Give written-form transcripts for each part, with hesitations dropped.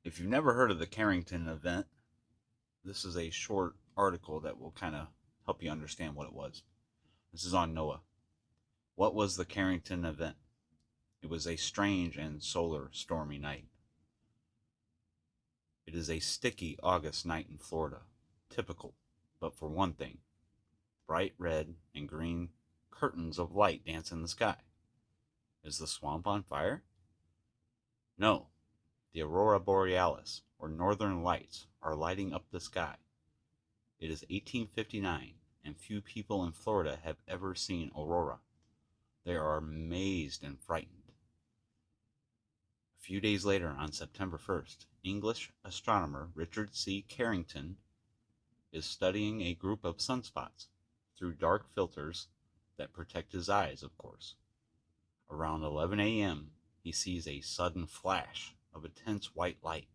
If you've never heard of the Carrington event, this is a short article that will kind of help you understand what it was. This is on NOAA. What was the Carrington event? It was a strange and solar stormy night. It is a sticky August night in Florida. Typical, but for one thing, bright red and green curtains of light dance in the sky. Is the swamp on fire? No, the aurora borealis, or northern lights, are lighting up the sky. It is 1859, and few people in Florida have ever seen aurora. They are amazed and frightened. A few days later, on September 1st, English astronomer Richard C. Carrington is studying a group of sunspots through dark filters that protect his eyes, of course. Around 11 a.m., he sees a sudden flash of intense white light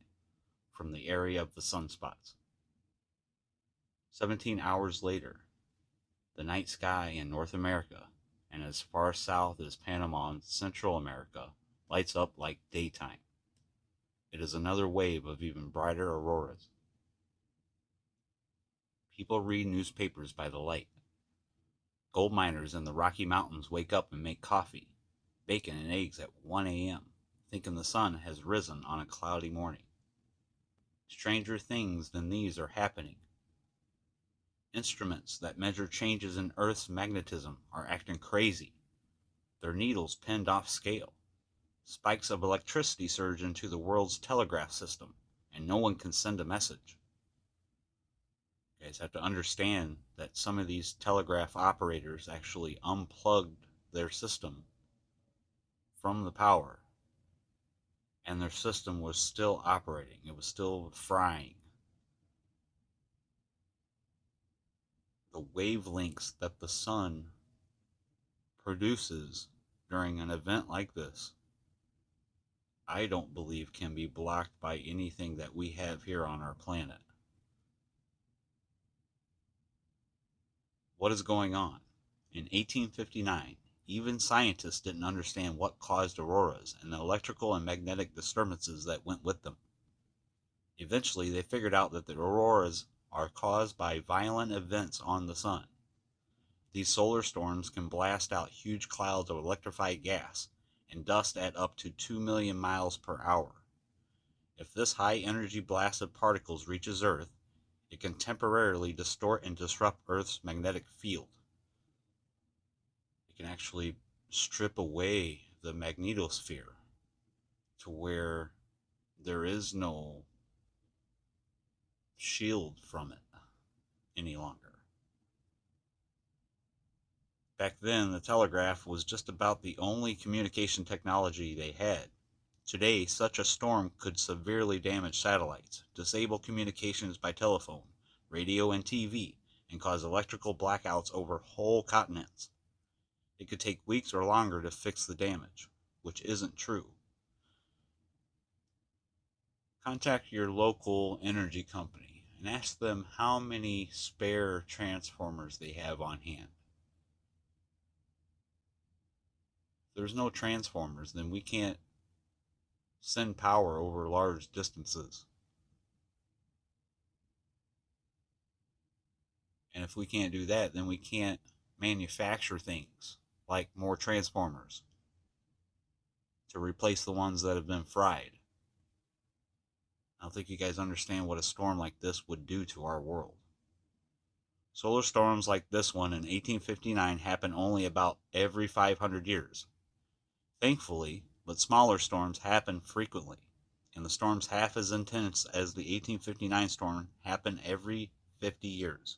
from the area of the sunspots. 17 hours later, the night sky in North America and as far south as Panama and Central America lights up like daytime. It is another wave of even brighter auroras. People read newspapers by the light. Gold miners in the Rocky Mountains wake up and make coffee, bacon, and eggs at 1 a.m., thinking the sun has risen on a cloudy morning. Stranger things than these are happening. Instruments that measure changes in Earth's magnetism are acting crazy, their needles pinned off scale. Spikes of electricity surge into the world's telegraph system, and no one can send a message. You guys have to understand that some of these telegraph operators actually unplugged their system from the power, and their system was still operating. It was still frying. The wavelengths that the sun produces during an event like this, I don't believe can be blocked by anything that we have here on our planet. What is going on? In 1859, even scientists didn't understand what caused auroras and the electrical and magnetic disturbances that went with them. Eventually, they figured out that the auroras are caused by violent events on the sun. These solar storms can blast out huge clouds of electrified gas and dust at up to 2 million miles per hour. If this high-energy blast of particles reaches Earth, it can temporarily distort and disrupt Earth's magnetic field. It can actually strip away the magnetosphere to where there is no shield from it any longer. Back then, the telegraph was just about the only communication technology they had. Today, such a storm could severely damage satellites, disable communications by telephone, radio, and TV, and cause electrical blackouts over whole continents. It could take weeks or longer to fix the damage, which isn't true. Contact your local energy company and ask them how many spare transformers they have on hand. If there's no transformers, then we can't send power over large distances. And if we can't do that, then we can't manufacture things like more transformers to replace the ones that have been fried. I don't think you guys understand what a storm like this would do to our world. Solar storms like this one in 1859 happen only about every 500 years. Thankfully, but smaller storms happen frequently, and the storms half as intense as the 1859 storm happen every 50 years.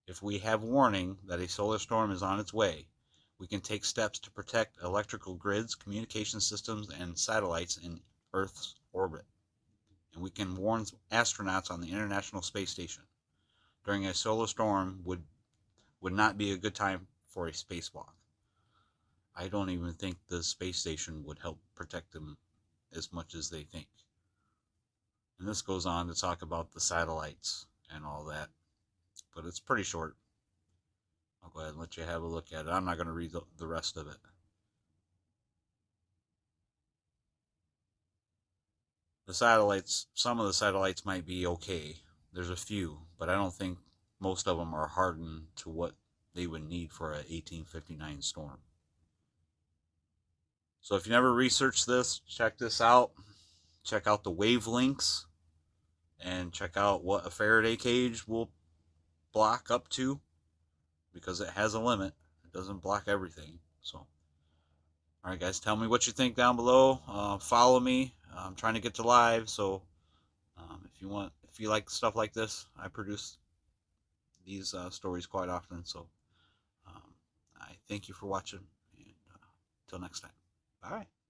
If we have warning that a solar storm is on its way, we can take steps to protect electrical grids, communication systems, and satellites in Earth's orbit. And we can warn astronauts on the International Space Station. During a solar storm would not be a good time for a spacewalk. I don't even think the space station would help protect them as much as they think. And this goes on to talk about the satellites and all that, but it's pretty short. I'll go ahead and let you have a look at it. I'm not going to read the rest of it. the satellites, some of the satellites might be okay. There's a few, but I don't think most of them are hardened to what they would need for a 1859 storm. So if you never researched this, check this out. Check out the wavelengths and check out what a Faraday cage will block up to, because it has a limit. It doesn't block everything. So, all right, guys, tell me what you think down below. Follow me. I'm trying to get to live, so if you like stuff like this, I produce these stories quite often. So, I thank you for watching, and until next time, bye.